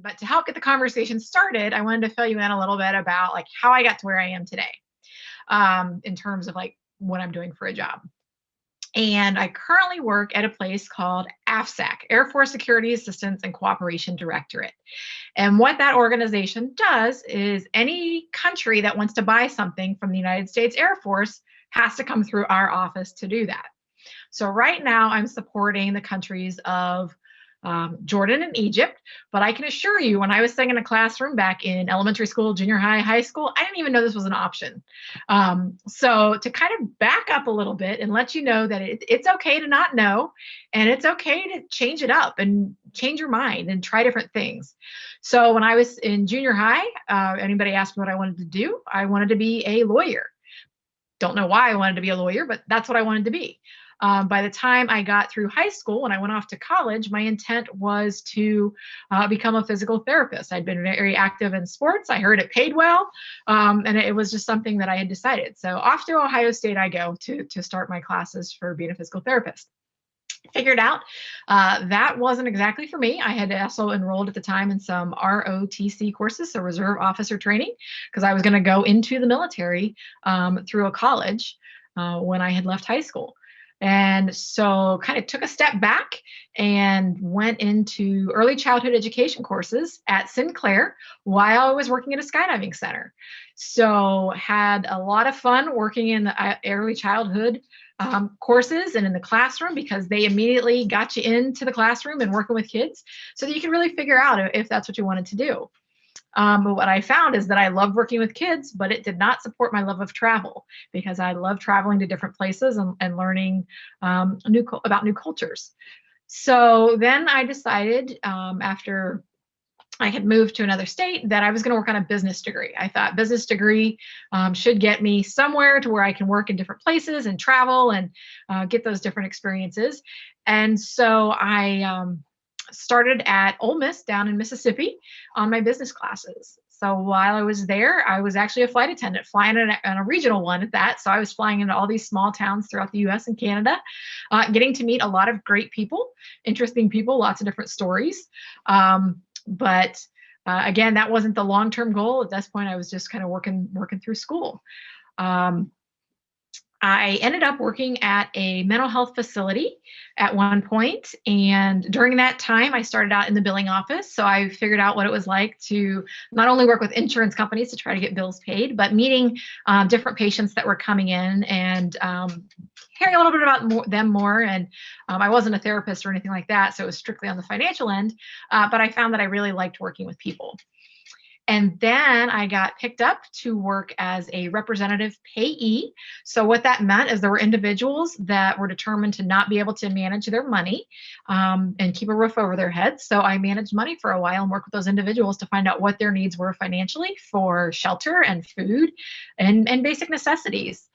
But to help get the conversation started, I wanted to fill you in a little bit about like how I got to where I am today, in terms of like what I'm doing for a job. And I currently work at a place called AFSAC, Air Force Security Assistance and Cooperation Directorate. And what that organization does is any country that wants to buy something from the United States Air Force has to come through our office to do that. So right now I'm supporting the countries of Jordan and Egypt, but I can assure you, when I was sitting in a classroom back in elementary school, junior high, high school, I didn't even know this was an option. So to kind of back up a little bit and let you know that it's okay to not know, and it's okay to change it up and change your mind and try different things. So when I was in junior high, anybody asked me what I wanted to do, I wanted to be a lawyer. Don't know why I wanted to be a lawyer, but that's what I wanted to be. By the time I got through high school, when I went off to college, my intent was to become a physical therapist. I'd been very active in sports. I heard it paid well, and it was just something that I had decided. So off to Ohio State I go to start my classes for being a physical therapist. Figured out that wasn't exactly for me. I had also enrolled at the time in some ROTC courses, so Reserve Officer Training, because I was going to go into the military through a college when I had left high school. And so kind of took a step back and went into early childhood education courses at Sinclair while I was working at a skydiving center. So had a lot of fun working in the early childhood courses and in the classroom, because they immediately got you into the classroom and working with kids so that you can really figure out if that's what you wanted to do. But what I found is that I love working with kids, but it did not support my love of travel, because I love traveling to different places and learning about new cultures. So then I decided, after I had moved to another state, that I was going to work on a business degree. I thought business degree should get me somewhere to where I can work in different places and travel and get those different experiences. And so I started at Ole Miss down in Mississippi on my business classes. So while I was there, I was actually a flight attendant, flying on a regional one at that. So I was flying into all these small towns throughout the US and Canada, getting to meet a lot of great people, interesting people, lots of different stories. But again, that wasn't the long-term goal. At this point, I was just kind of working through school. I ended up working at a mental health facility at one point, and during that time, I started out in the billing office. So I figured out what it was like to not only work with insurance companies to try to get bills paid, but meeting different patients that were coming in and hearing a little bit about them more. And I wasn't a therapist or anything like that, so it was strictly on the financial end. But I found that I really liked working with people. And then I got picked up to work as a representative payee. So what that meant is there were individuals that were determined to not be able to manage their money and keep a roof over their heads. So I managed money for a while and worked with those individuals to find out what their needs were financially for shelter and food and basic necessities.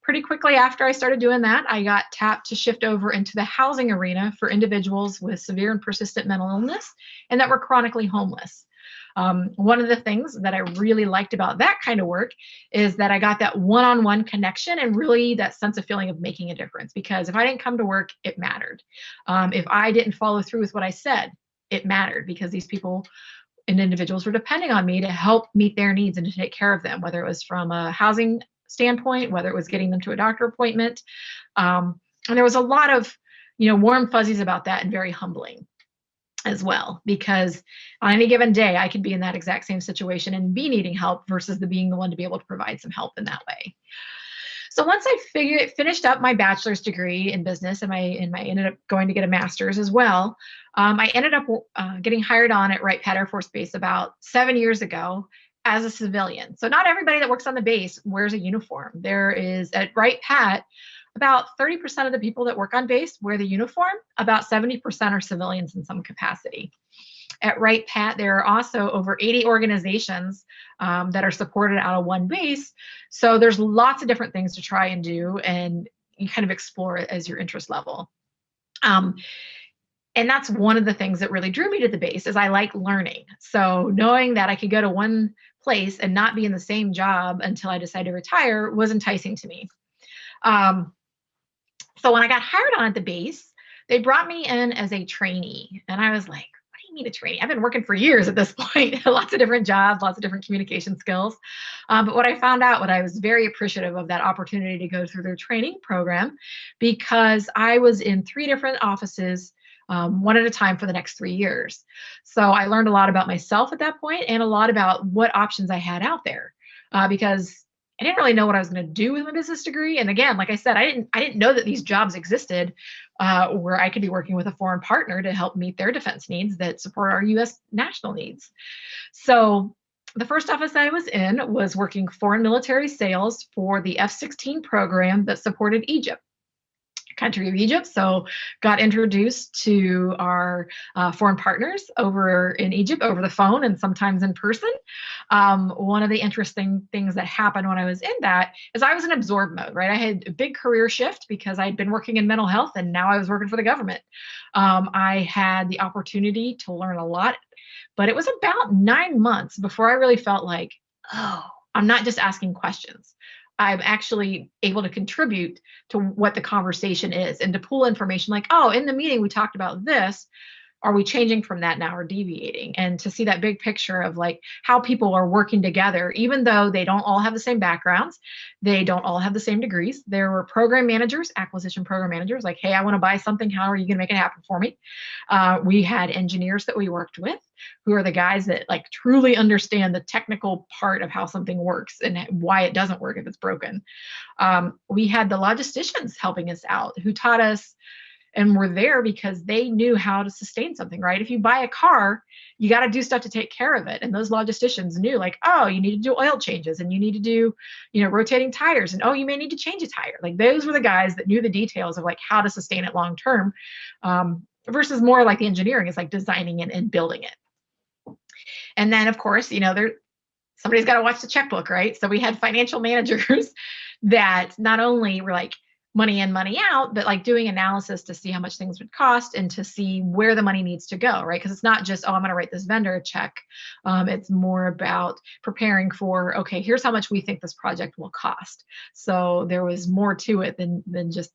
Pretty quickly after I started doing that, I got tapped to shift over into the housing arena for individuals with severe and persistent mental illness and that were chronically homeless. One of the things that I really liked about that kind of work is that I got that one-on-one connection and really that sense of feeling of making a difference. Because if I didn't come to work, it mattered. If I didn't follow through with what I said, it mattered, because these people and individuals were depending on me to help meet their needs and to take care of them, whether it was from a housing standpoint, whether it was getting them to a doctor appointment. And there was a lot of, warm fuzzies about that, and very humbling as well, because on any given day, I could be in that exact same situation and be needing help versus being the one to be able to provide some help in that way. So once I finished up my bachelor's degree in business, and I ended up going to get a master's as well, I ended up getting hired on at Wright Pat Air Force Base about 7 years ago as a civilian. So not everybody that works on the base wears a uniform. There is, at Wright Pat, about 30% of the people that work on base wear the uniform. About 70% are civilians in some capacity. At Wright Pat, there are also over 80 organizations that are supported out of one base. So there's lots of different things to try and do, and you kind of explore it as your interest level. And that's one of the things that really drew me to the base, is I like learning. So knowing that I could go to one place and not be in the same job until I decided to retire was enticing to me. So when I got hired on at the base, they brought me in as a trainee. And I was like, what do you mean a trainee? I've been working for years at this point, lots of different jobs, lots of different communication skills. But what I found out, what I was very appreciative of that opportunity to go through their training program, because I was in 3 different offices, one at a time for the next 3 years. So I learned a lot about myself at that point and a lot about what options I had out there, because I didn't really know what I was going to do with my business degree. And again, like I said, I didn't know that these jobs existed, where I could be working with a foreign partner to help meet their defense needs that support our U.S. national needs. So the first office I was in was working foreign military sales for the F-16 program that supported Egypt. Country of Egypt. So got introduced to our foreign partners over in Egypt over the phone and sometimes in person. One of the interesting things that happened when I was in that is I was in absorb mode, right? I had a big career shift because I'd been working in mental health and now I was working for the government. I had the opportunity to learn a lot, but it was about 9 months before I really felt like, oh, I'm not just asking questions. I'm actually able to contribute to what the conversation is and to pull information like, oh, in the meeting, we talked about this. Are we changing from that now or deviating? And to see that big picture of like how people are working together, even though they don't all have the same backgrounds, they don't all have the same degrees. There were program managers, acquisition program managers, like, hey, I want to buy something. How are you going to make it happen for me? We had engineers that we worked with who are the guys that like truly understand the technical part of how something works and why it doesn't work if it's broken. We had the logisticians helping us out who taught us and were there because they knew how to sustain something, right? If you buy a car, you got to do stuff to take care of it. And those logisticians knew like, oh, you need to do oil changes and you need to do, rotating tires. And oh, you may need to change a tire. Like those were the guys that knew the details of like how to sustain it long-term, versus more like the engineering is like designing it and building it. And then of course, somebody's got to watch the checkbook, right? So we had financial managers that not only were like, money in, money out, but like doing analysis to see how much things would cost and to see where the money needs to go, right? Because it's not just, oh, I'm going to write this vendor a check. It's more about preparing for, okay, here's how much we think this project will cost. So there was more to it than just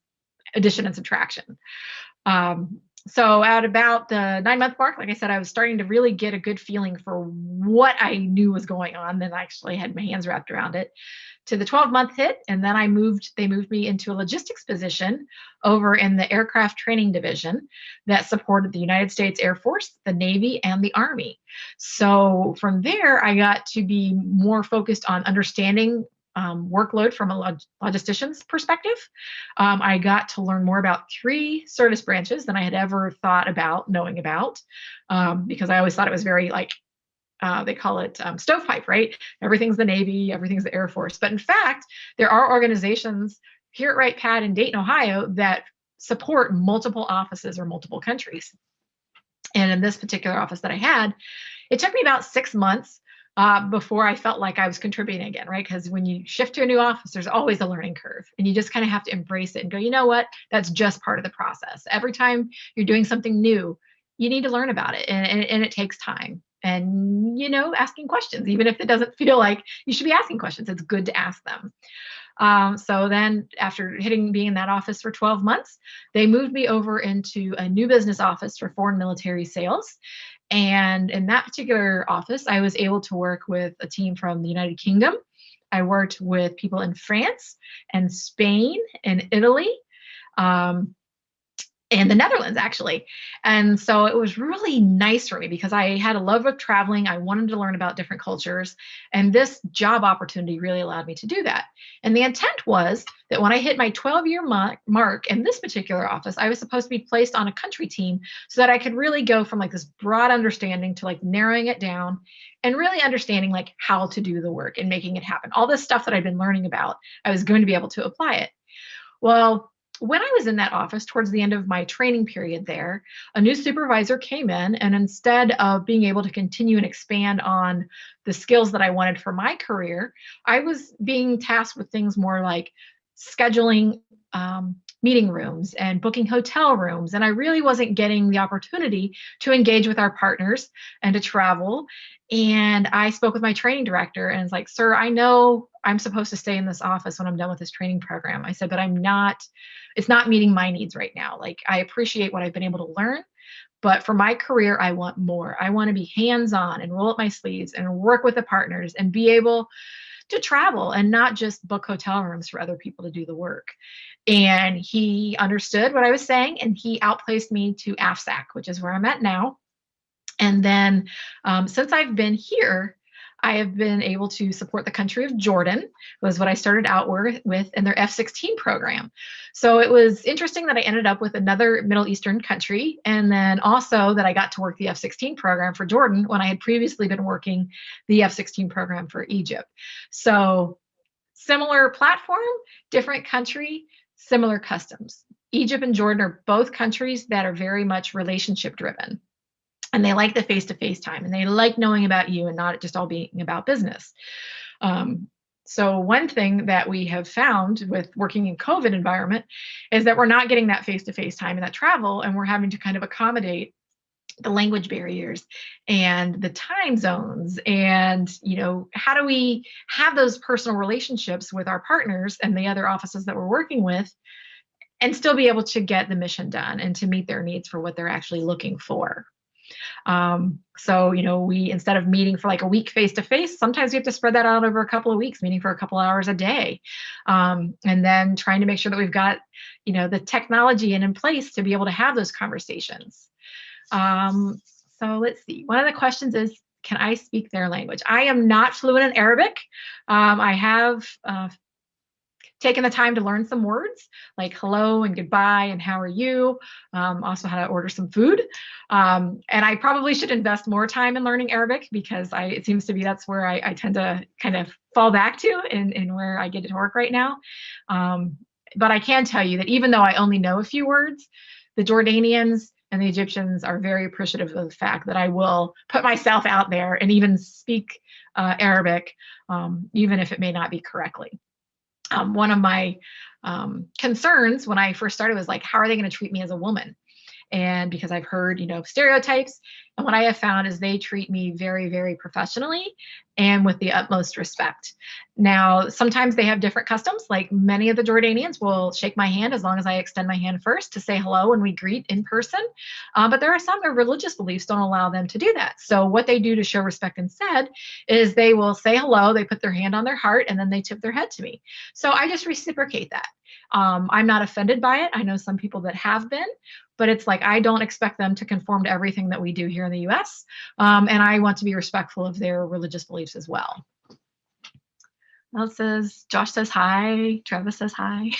addition and subtraction. So at about the 9-month mark, like I said, I was starting to really get a good feeling for what I knew was going on. Then I actually had my hands wrapped around it. To the 12-month hit, and then they moved me into a logistics position over in the aircraft training division that supported the United States Air Force, the Navy, and the Army. So from there, I got to be more focused on understanding workload from a logistician's perspective. I got to learn more about 3 service branches than I had ever thought about knowing about, because I always thought it was very like, they call it stovepipe, right? Everything's the Navy, everything's the Air Force. But in fact, there are organizations here at Wright Pat in Dayton, Ohio, that support multiple offices or multiple countries. And in this particular office that I had, it took me about 6 months before I felt like I was contributing again, right? Because when you shift to a new office, there's always a learning curve. And you just kind of have to embrace it and go, you know what? That's just part of the process. Every time you're doing something new, you need to learn about it. And it takes time. And, asking questions, even if it doesn't feel like you should be asking questions, it's good to ask them. So then after being in that office for 12 months, they moved me over into a new business office for foreign military sales. And in that particular office, I was able to work with a team from the United Kingdom. I worked with people in France and Spain and Italy, and the Netherlands, actually. And so it was really nice for me because I had a love of traveling. I wanted to learn about different cultures. And this job opportunity really allowed me to do that. And the intent was that when I hit my 12-year mark in this particular office, I was supposed to be placed on a country team so that I could really go from like this broad understanding to like narrowing it down and really understanding like how to do the work and making it happen. All this stuff that I've been learning about, I was going to be able to apply it. Well, when I was in that office towards the end of my training period there, a new supervisor came in, and instead of being able to continue and expand on the skills that I wanted for my career, I was being tasked with things more like scheduling meeting rooms and booking hotel rooms. And I really wasn't getting the opportunity to engage with our partners and to travel. And I spoke with my training director and was like, sir, I know I'm supposed to stay in this office when I'm done with this training program. I said, but it's not meeting my needs right now. Like, I appreciate what I've been able to learn, but for my career, I want more. I want to be hands-on and roll up my sleeves and work with the partners and be able to travel and not just book hotel rooms for other people to do the work. And he understood what I was saying, and he outplaced me to AFSAC, which is where I'm at now. And then since I've been here, I have been able to support the country of Jordan, was what I started out with in their F-16 program. So it was interesting that I ended up with another Middle Eastern country, and then also that I got to work the F-16 program for Jordan when I had previously been working the F-16 program for Egypt. So similar platform, different country, similar customs. Egypt and Jordan are both countries that are very much relationship driven. And they like the face-to-face time, and they like knowing about you and not just all being about business. So one thing that we have found with working in COVID environment is that we're not getting that face-to-face time and that travel, and we're having to kind of accommodate the language barriers and the time zones. And, how do we have those personal relationships with our partners and the other offices that we're working with and still be able to get the mission done and to meet their needs for what they're actually looking for? So, we, instead of meeting for like a week face-to-face, sometimes we have to spread that out over a couple of weeks, meeting for a couple of hours a day. And then trying to make sure that we've got, the technology in place to be able to have those conversations. So let's see. One of the questions is, can I speak their language? I am not fluent in Arabic. I have taken the time to learn some words like hello and goodbye and how are you, also how to order some food. And I probably should invest more time in learning Arabic, because it seems to be that's where I tend to kind of fall back to in where I get to work right now. But I can tell you that even though I only know a few words, the Jordanians and the Egyptians are very appreciative of the fact that I will put myself out there and even speak Arabic, even if it may not be correctly. One of my concerns when I first started was like, how are they going to treat me as a woman? And because I've heard, stereotypes, and what I have found is they treat me very, very professionally and with the utmost respect. Now, sometimes they have different customs. Like many of the Jordanians will shake my hand as long as I extend my hand first to say hello when we greet in person. But there are some, their religious beliefs don't allow them to do that. So what they do to show respect instead is they will say hello, they put their hand on their heart, and then they tip their head to me. So I just reciprocate that. I'm not offended by it. I know some people that have been, but it's like, I don't expect them to conform to everything that we do here in the US. And I want to be respectful of their religious beliefs as well. Josh says hi, Travis says hi.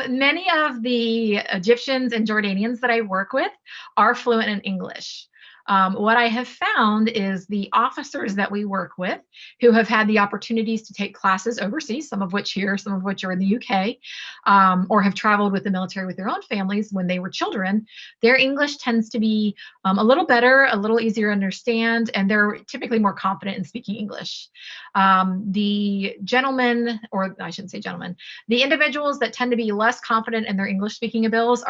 Many of the Egyptians and Jordanians that I work with are fluent in English. What I have found is the officers that we work with who have had the opportunities to take classes overseas, some of which here, some of which are in the UK, or have traveled with the military with their own families when they were children, their English tends to be a little better, a little easier to understand, and they're typically more confident in speaking English. The gentlemen, or I shouldn't say gentlemen, the individuals that tend to be less confident in their English speaking abilities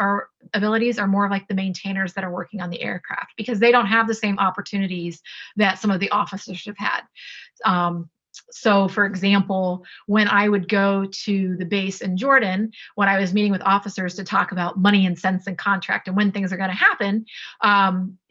are more like the maintainers that are working on the aircraft, because they don't have the same opportunities that some of the officers have had. So for example, when I would go to the base in Jordan, when I was meeting with officers to talk about money and cents and contract and when things are going to happen,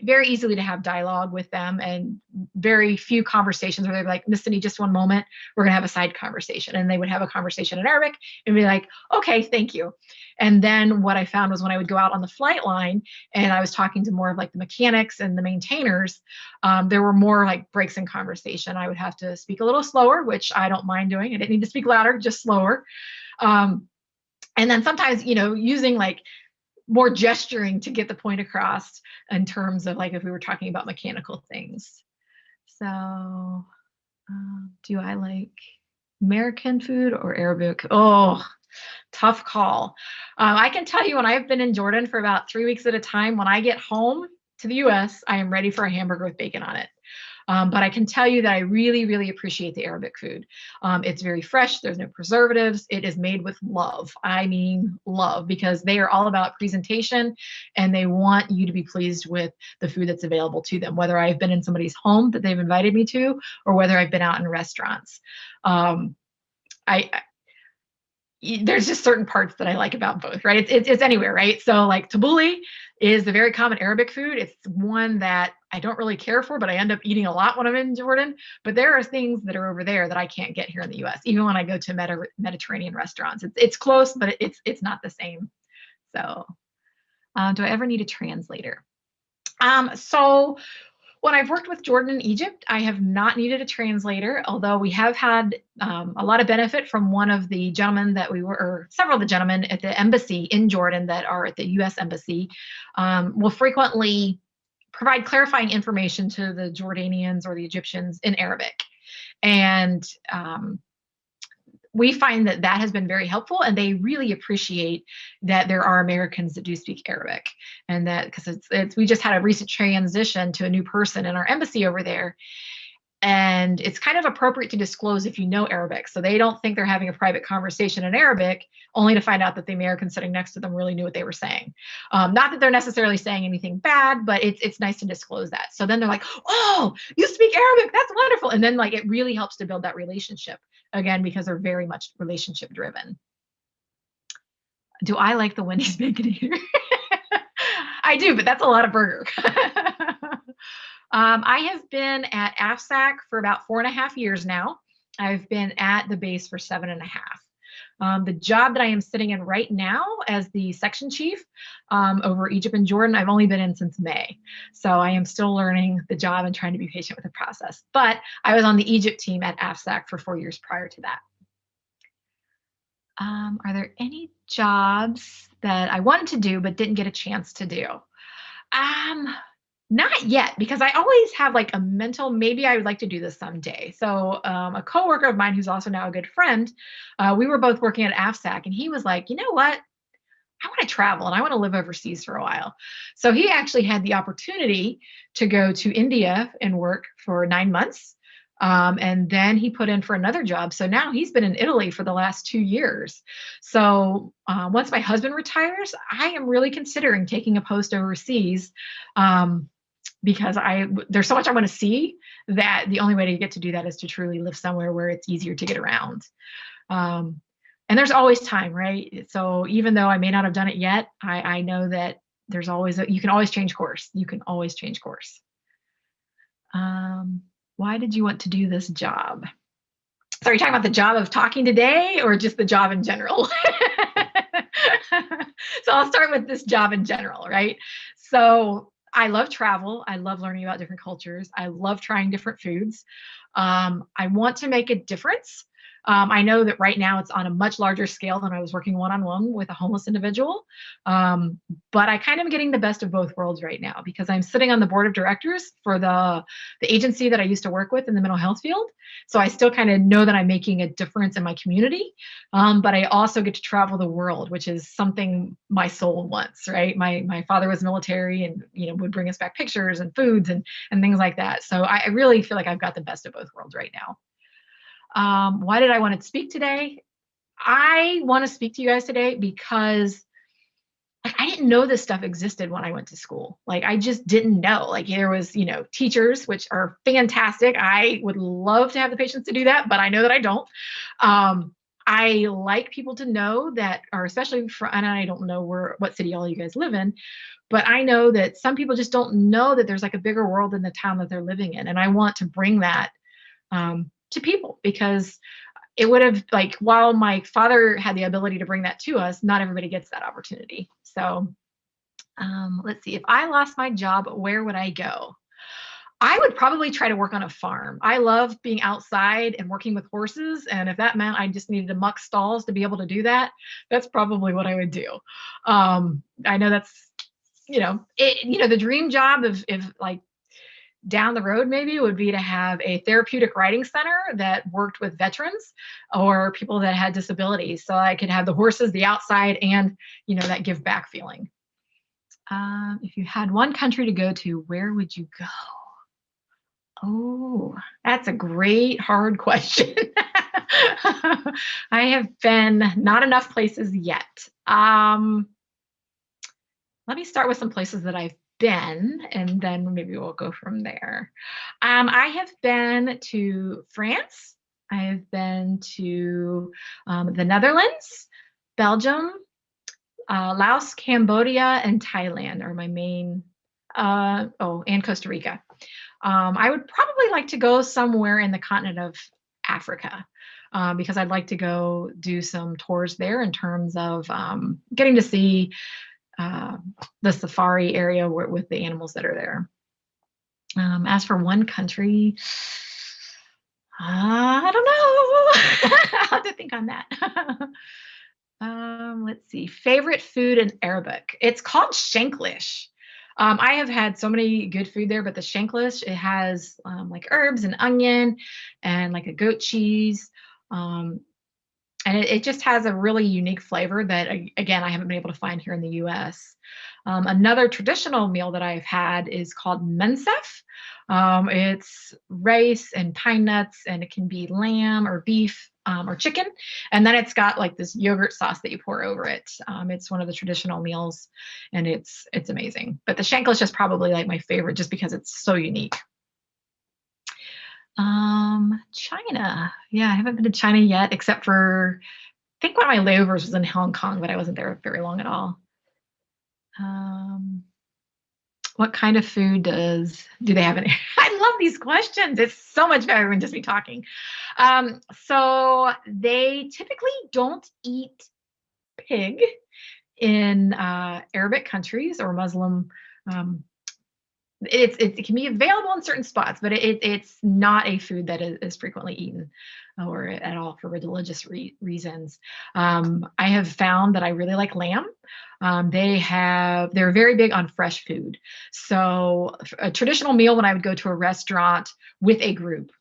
very easily to have dialogue with them, and very few conversations where they're like, Miss Cindy, just one moment, we're going to have a side conversation. And they would have a conversation in Arabic and be like, okay, thank you. And then what I found was when I would go out on the flight line and I was talking to more of like the mechanics and the maintainers, there were more like breaks in conversation. I would have to speak a little slower, which I don't mind doing. I didn't need to speak louder, just slower. And then sometimes, using like more gesturing to get the point across in terms of like if we were talking about mechanical things. So do I like American food or Arabic? Oh, tough call. I can tell you when I've been in Jordan for about 3 weeks at a time, when I get home to the US, I am ready for a hamburger with bacon on it. But I can tell you that I really, really appreciate the Arabic food. It's very fresh. There's no preservatives. It is made with love. I mean, love, because they are all about presentation and they want you to be pleased with the food that's available to them, whether I've been in somebody's home that they've invited me to or whether I've been out in restaurants. There's just certain parts that I like about both, right? It's anywhere, right? So like tabbouleh is a very common Arabic food. It's one that I don't really care for, but I end up eating a lot when I'm in Jordan. But there are things that are over there that I can't get here in the US, even when I go to Mediterranean restaurants. It's close, but it's not the same. So do I ever need a translator? So when I've worked with Jordan and Egypt, I have not needed a translator, although we have had a lot of benefit from one of the gentlemen that we were, or several of the gentlemen at the embassy in Jordan that are at the US embassy, will frequently provide clarifying information to the Jordanians or the Egyptians in Arabic. And we find that that has been very helpful, and they really appreciate that there are Americans that do speak Arabic, and that because we just had a recent transition to a new person in our embassy over there, and it's kind of appropriate to disclose if you know Arabic, so they don't think they're having a private conversation in Arabic, only to find out that the American sitting next to them really knew what they were saying. Not that they're necessarily saying anything bad, but it's nice to disclose that. So then they're like, "Oh, you speak Arabic? That's wonderful!" And then like it really helps to build that relationship again because they're very much relationship driven. Do I like the Wendy's Baconator? I do, but that's a lot of burger. I have been at AFSAC for about 4.5 years now. I've been at the base for 7.5. The job that I am sitting in right now as the section chief over Egypt and Jordan, I've only been in since May. So I am still learning the job and trying to be patient with the process. But I was on the Egypt team at AFSAC for 4 years prior to that. Are there any jobs that I wanted to do but didn't get a chance to do? Not yet, because I always have like a mental, maybe I would like to do this someday. So a coworker of mine who's also now a good friend, we were both working at AFSAC, and he was like, you know what? I want to travel and I want to live overseas for a while. So he actually had the opportunity to go to India and work for 9 months. And then he put in for another job. So now he's been in Italy for the last 2 years. So once my husband retires, I am really considering taking a post overseas because there's so much I want to see that the only way to get to do that is to truly live somewhere where it's easier to get around. And there's always time, right? So even though I may not have done it yet, I know that there's always, you can always change course. You can always change course. Why did you want to do this job? So are you talking about the job of talking today or just the job in general? So I'll start with this job in general, right? So I love travel. I love learning about different cultures. I love trying different foods. I want to make a difference. I know that right now it's on a much larger scale than I was working one-on-one with a homeless individual. But I kind of am getting the best of both worlds right now because I'm sitting on the board of directors for the agency that I used to work with in the mental health field. So I still kind of know that I'm making a difference in my community. But I also get to travel the world, which is something my soul wants, right? My father was military and, would bring us back pictures and foods and things like that. So I really feel like I've got the best of both worlds right now. Why did I want to speak today? I want to speak to you guys today because I didn't know this stuff existed when I went to school. Like, I just didn't know. Like, there was, teachers, which are fantastic. I would love to have the patience to do that, but I know that I don't. I like people to know that, or especially and I don't know what city all you guys live in, but I know that some people just don't know that there's like a bigger world in the town that they're living in. And I want to bring that to people because it would have, like, while my father had the ability to bring that to us, not everybody gets that opportunity. So let's see, if I lost my job, where would I go? I would probably try to work on a farm. I love being outside and working with horses. And if that meant I just needed to muck stalls to be able to do that, that's probably what I would do. I know that's, the dream job of like, down the road maybe would be to have a therapeutic riding center that worked with veterans or people that had disabilities. So I could have the horses, the outside, and, that give back feeling. If you had one country to go to, where would you go? Oh, that's a great hard question. I have been not enough places yet. Let me start with some places that I've been, and then maybe we'll go from there. I have been to France. I have been to the Netherlands, Belgium, Laos, Cambodia, and Thailand are my main, and Costa Rica. I would probably like to go somewhere in the continent of Africa because I'd like to go do some tours there in terms of getting to see uh, the safari area with the animals that are there. As for one country, I don't know. I'll have to think on that. Let's see. Favorite food in Arabic. It's called shanklish. I have had so many good food there, but the shanklish, it has like herbs and onion and like a goat cheese. Um, and it just has a really unique flavor that, again, I haven't been able to find here in the US. Another traditional meal that I've had is called Mensah. It's rice and pine nuts, and it can be lamb or beef or chicken. And then it's got like this yogurt sauce that you pour over it. It's one of the traditional meals, and it's amazing. But the shanklish is probably like my favorite just because it's so unique. China. Yeah, I haven't been to China yet, except for I think one of my layovers was in Hong Kong, but I wasn't there very long at all. What kind of food do they have in? I love these questions. It's so much better than just me talking. So they typically don't eat pig in Arabic countries or Muslim. It can be available in certain spots, but it's not a food that is frequently eaten or at all for religious reasons. I have found that I really like lamb. They're very big on fresh food. So a traditional meal when I would go to a restaurant with a group,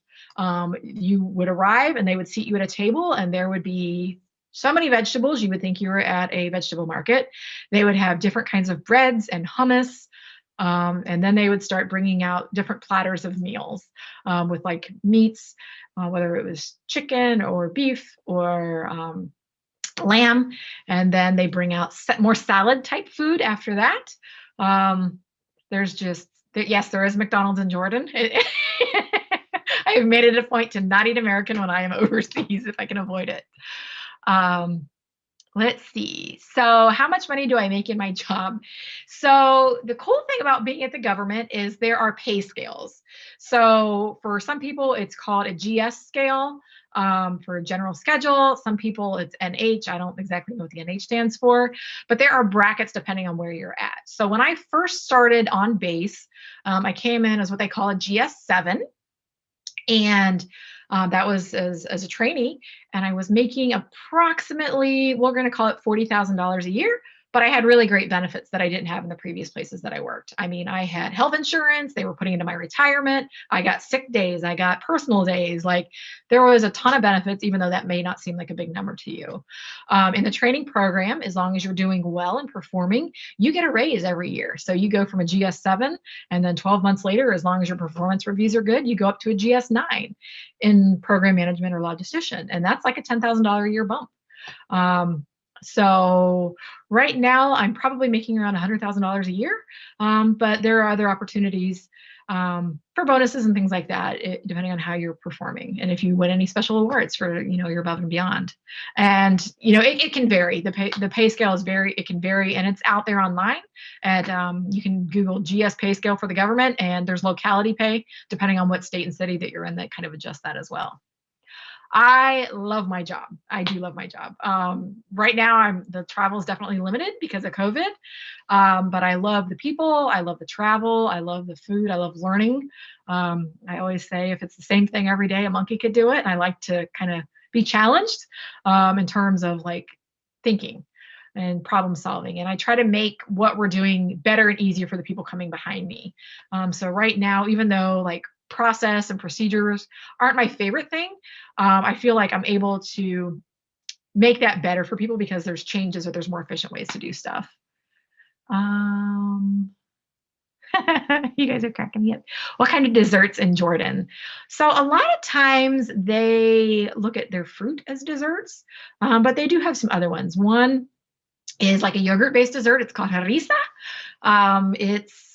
you would arrive and they would seat you at a table and there would be so many vegetables. You would think you were at a vegetable market. They would have different kinds of breads and hummus. And then they would start bringing out different platters of meals with like meats, whether it was chicken or beef or lamb. And then they bring out more salad type food after that. Yes, there is McDonald's in Jordan. I have made it a point to not eat American when I am overseas if I can avoid it. Let's see. So how much money do I make in my job? So the cool thing about being at the government is there are pay scales. So for some people, it's called a GS scale for a general schedule. Some people it's NH. I don't exactly know what the NH stands for, but there are brackets depending on where you're at. So when I first started on base, I came in as what they call a GS7. And that was as a trainee, and I was making approximately, we're going to call it $40,000 a year, but I had really great benefits that I didn't have in the previous places that I worked. I mean, I had health insurance, they were putting into my retirement, I got sick days, I got personal days, like there was a ton of benefits, even though that may not seem like a big number to you. In the training program, as long as you're doing well and performing, you get a raise every year. So you go from a GS7, and then 12 months later, as long as your performance reviews are good, you go up to a GS9 in program management or logistician. And that's like a $10,000 a year bump. So right now I'm probably making around $100,000 a year, but there are other opportunities for bonuses and things like that, depending on how you're performing and if you win any special awards for you're above and beyond. And it can vary. The pay scale it can vary, and it's out there online. And you can Google GS pay scale for the government, and there's locality pay depending on what state and city that you're in that kind of adjust that as well. I love my job. I do love my job. Right now, the travel is definitely limited because of COVID, but I love the people. I love the travel. I love the food. I love learning. I always say if it's the same thing every day, a monkey could do it. And I like to kind of be challenged in terms of like thinking and problem solving. And I try to make what we're doing better and easier for the people coming behind me. So right now, even though like process and procedures aren't my favorite thing, I feel like I'm able to make that better for people because there's changes or there's more efficient ways to do stuff. You guys are cracking me up. What kind of desserts in Jordan? So a lot of times they look at their fruit as desserts, but they do have some other ones. One is like a yogurt-based dessert. It's called harissa.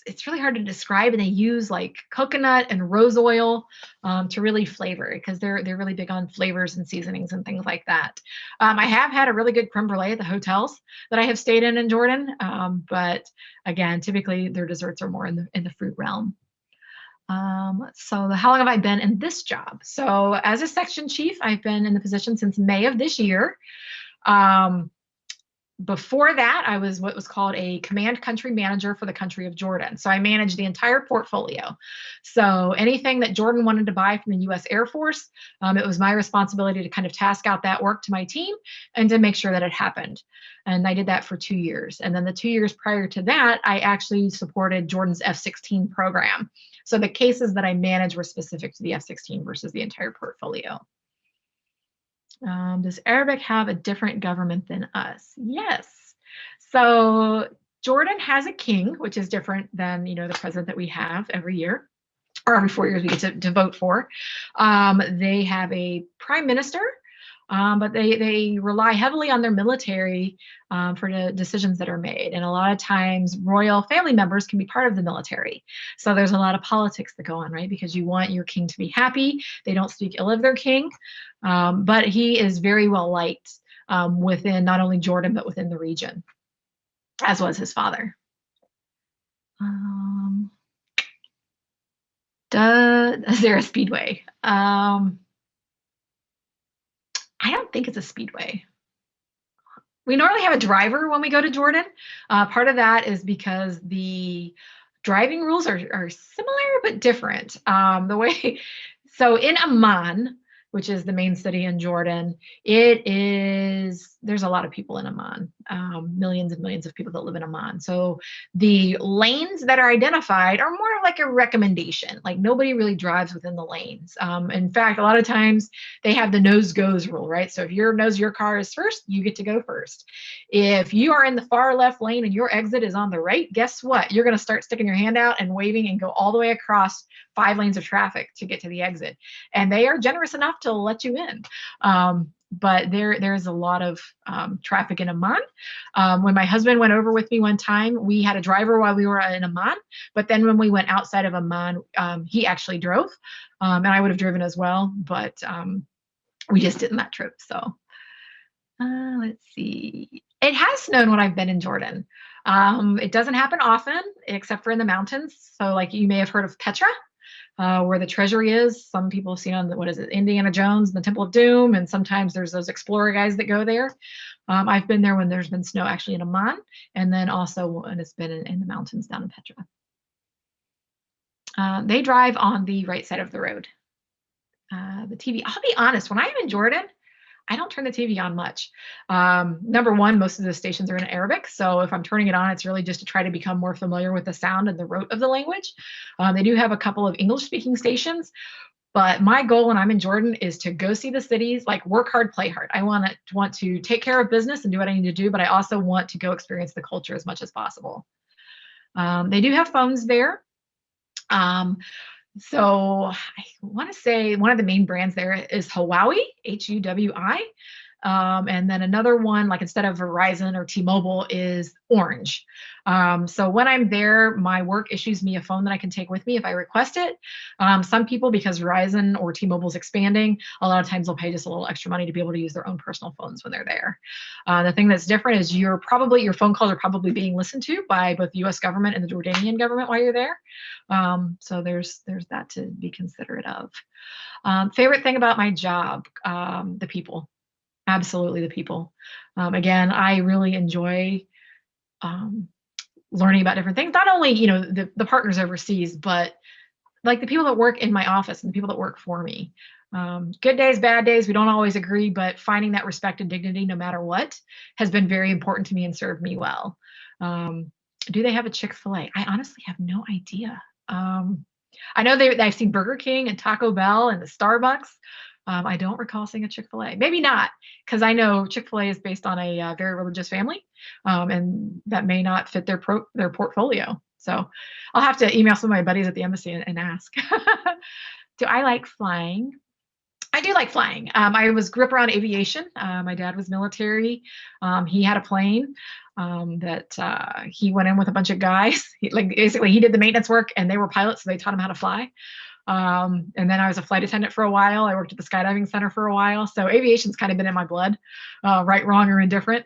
It's really hard to describe, and they use like coconut and rose oil to really flavor it because they're really big on flavors and seasonings and things like that. I have had a really good creme brulee at the hotels that I have stayed in Jordan, but again, typically their desserts are more in the fruit realm. So how long have I been in this job? So as a section chief, I've been in the position since May of this year. Before that, I was what was called a command country manager for the country of Jordan. So I managed the entire portfolio. So anything that Jordan wanted to buy from the U.S. Air Force, it was my responsibility to kind of task out that work to my team and to make sure that it happened. And I did that for 2 years. And then the 2 years prior to that, I actually supported Jordan's F-16 program. So the cases that I managed were specific to the F-16 versus the entire portfolio. Does Arabic have a different government than us? Yes. So Jordan has a king, which is different than, the president that we have every year, or every 4 years we get to vote for. They have a prime minister, but they rely heavily on their military for the decisions that are made. And a lot of times royal family members can be part of the military. So there's a lot of politics that go on, right? Because you want your king to be happy. They don't speak ill of their king. But he is very well liked within not only Jordan, but within the region, as was his father. Is there a speedway? I don't think it's a speedway. We normally have a driver when we go to Jordan. Part of that is because the driving rules are similar but different. So in Amman, which is the main city in Jordan, there's a lot of people in Amman, millions and millions of people that live in Amman. So the lanes that are identified are more like a recommendation. Like nobody really drives within the lanes. In fact, a lot of times they have the nose goes rule, right? So if your car is first, you get to go first. If you are in the far left lane and your exit is on the right, guess what? You're going to start sticking your hand out and waving and go all the way across 5 lanes of traffic to get to the exit. And they are generous enough to let you in. But there's a lot of traffic in Amman. When my husband went over with me one time, we had a driver while we were in Amman. But then when we went outside of Amman, he actually drove. And I would have driven as well. But we just didn't that trip. So let's see. It has snowed when I've been in Jordan. It doesn't happen often, except for in the mountains. So like you may have heard of Petra. Where the treasury is. Some people have seen on Indiana Jones, the Temple of Doom, and sometimes there's those explorer guys that go there. I've been there when there's been snow actually in Amman, and then also when it's been in the mountains down in Petra. They drive on the right side of the road. The TV, I'll be honest, when I'm in Jordan, I don't turn the TV on much. Number one, most of the stations are in Arabic. So if I'm turning it on, it's really just to try to become more familiar with the sound and the rote of the language. They do have a couple of English speaking stations, but my goal when I'm in Jordan is to go see the cities, like work hard, play hard. I want to take care of business and do what I need to do, but I also want to go experience the culture as much as possible. They do have phones there. So I want to say one of the main brands there is Huawei, Huwi. And then another one, like instead of Verizon or T-Mobile, is Orange. So when I'm there, my work issues me a phone that I can take with me if I request it. Some people, because Verizon or T-Mobile is expanding, a lot of times they'll pay just a little extra money to be able to use their own personal phones when they're there. The thing that's different is your phone calls are probably being listened to by both the U.S. government and the Jordanian government while you're there. So there's that to be considerate of. Favorite thing about my job, the people. Absolutely the people. Again, I really enjoy learning about different things. Not only, the partners overseas, but like the people that work in my office and the people that work for me. Good days, bad days, we don't always agree, but finding that respect and dignity no matter what has been very important to me and served me well. Do they have a Chick-fil-A? I honestly have no idea. I know I've seen Burger King and Taco Bell and the Starbucks. I don't recall seeing a Chick-fil-A. Maybe not, because I know Chick-fil-A is based on a very religious family, and that may not fit their portfolio. So I'll have to email some of my buddies at the embassy and ask. Do I like flying? I do like flying. I grew up around aviation. My dad was military. He had a plane that he went in with a bunch of guys. Basically, he did the maintenance work, and they were pilots, so they taught him how to fly. And then I was a flight attendant for a while. I worked at the skydiving center for a while. So aviation's kind of been in my blood, right, wrong, or indifferent,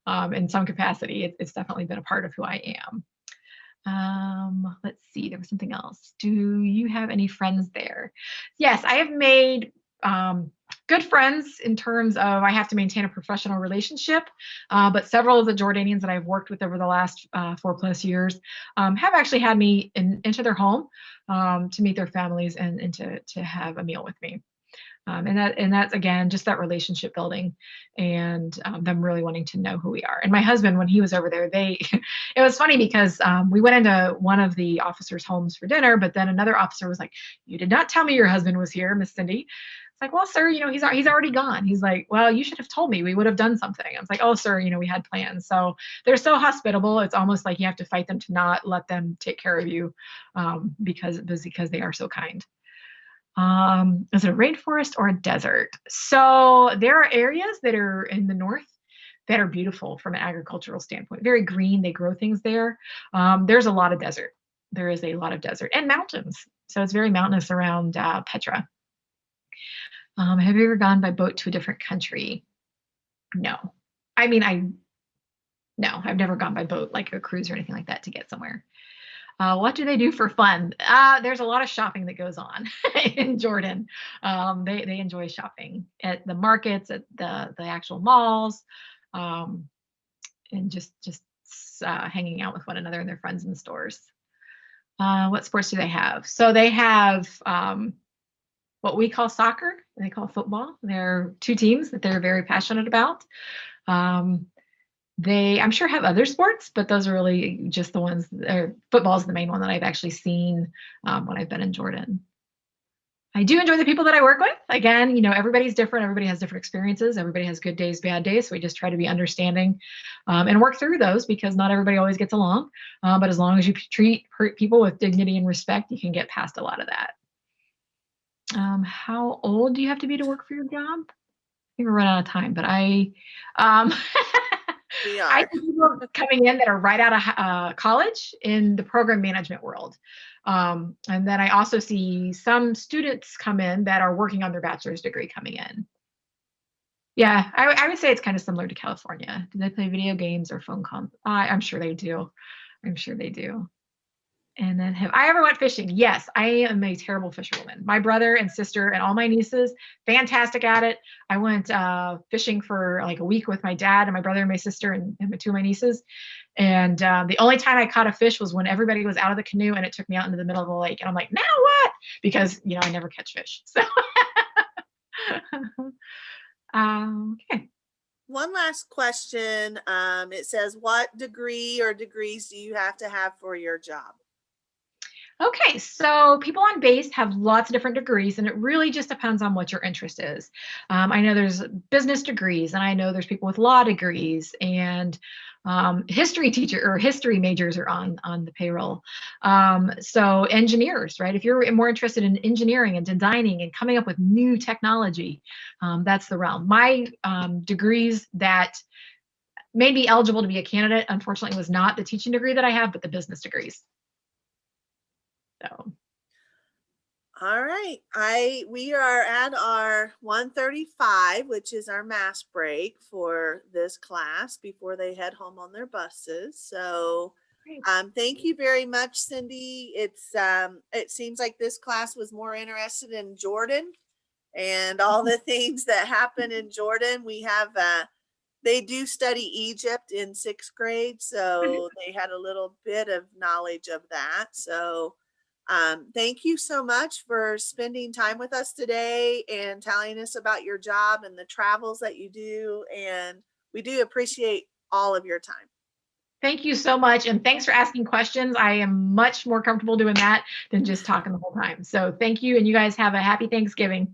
in some capacity. It's definitely been a part of who I am. Let's see, there was something else. Do you have any friends there? Yes, I have made good friends in terms of I have to maintain a professional relationship, but several of the Jordanians that I've worked with over the last 4+ years have actually had me into their home to meet their families and to have a meal with me. And that's again just that relationship building and them really wanting to know who we are. And my husband, when he was over there, it was funny because we went into one of the officers' homes for dinner, but then another officer was like, "You did not tell me your husband was here, Miss Cindy." It's like, "Well, sir, he's already gone." He's like, "Well, you should have told me. We would have done something." I was like, "Oh, sir, we had plans." So they're so hospitable. It's almost like you have to fight them to not let them take care of you because they are so kind. Is it a rainforest or a desert? So there are areas that are in the north that are beautiful from an agricultural standpoint. Very green. They grow things there. There's a lot of desert. There is a lot of desert and mountains. So it's very mountainous around Petra. Have you ever gone by boat to a different country? No. I mean, no, I've never gone by boat, like a cruise or anything like that, to get somewhere. What do they do for fun? There's a lot of shopping that goes on in Jordan. They enjoy shopping at the markets, at the actual malls, and just hanging out with one another and their friends in the stores. What sports do they have? So they have what we call soccer. They call football. There are two teams that they're very passionate about. They, I'm sure, have other sports, but those are really just the ones. Football is the main one that I've actually seen when I've been in Jordan. I do enjoy the people that I work with. Again, everybody's different. Everybody has different experiences. Everybody has good days, bad days. So we just try to be understanding and work through those because not everybody always gets along. But as long as you treat people with dignity and respect, you can get past a lot of that. How old do you have to be to work for your job? I think we're running out of time, but We are. I see people coming in that are right out of college in the program management world. And then I also see some students come in that are working on their bachelor's degree coming in. Yeah, I would say it's kind of similar to California. Do they play video games or phone calls? I'm sure they do. I'm sure they do. And then have I ever went fishing? Yes, I am a terrible fisherwoman. My brother and sister and all my nieces, fantastic at it. I went fishing for like a week with my dad and my brother and my sister and two of my nieces. And the only time I caught a fish was when everybody was out of the canoe and it took me out into the middle of the lake. And I'm like, now what? Because, I never catch fish. So, okay. One last question. It says, what degree or degrees do you have to have for your job? Okay, so people on base have lots of different degrees, and it really just depends on what your interest is. I know there's business degrees, and I know there's people with law degrees, and history majors are on the payroll. So engineers, right? If you're more interested in engineering and designing and coming up with new technology, that's the realm. My degrees that made me eligible to be a candidate, unfortunately, was not the teaching degree that I have, but the business degrees. So. All right. We are at our 1:35, which is our mass break for this class before they head home on their buses. So thank you very much, Cindy. It seems like this class was more interested in Jordan and all the things that happen in Jordan. We have they do study Egypt in 6th grade, so they had a little bit of knowledge of that. So thank you so much for spending time with us today and telling us about your job and the travels that you do. And we do appreciate all of your time. Thank you so much. And thanks for asking questions. I am much more comfortable doing that than just talking the whole time. So thank you. And you guys have a happy Thanksgiving.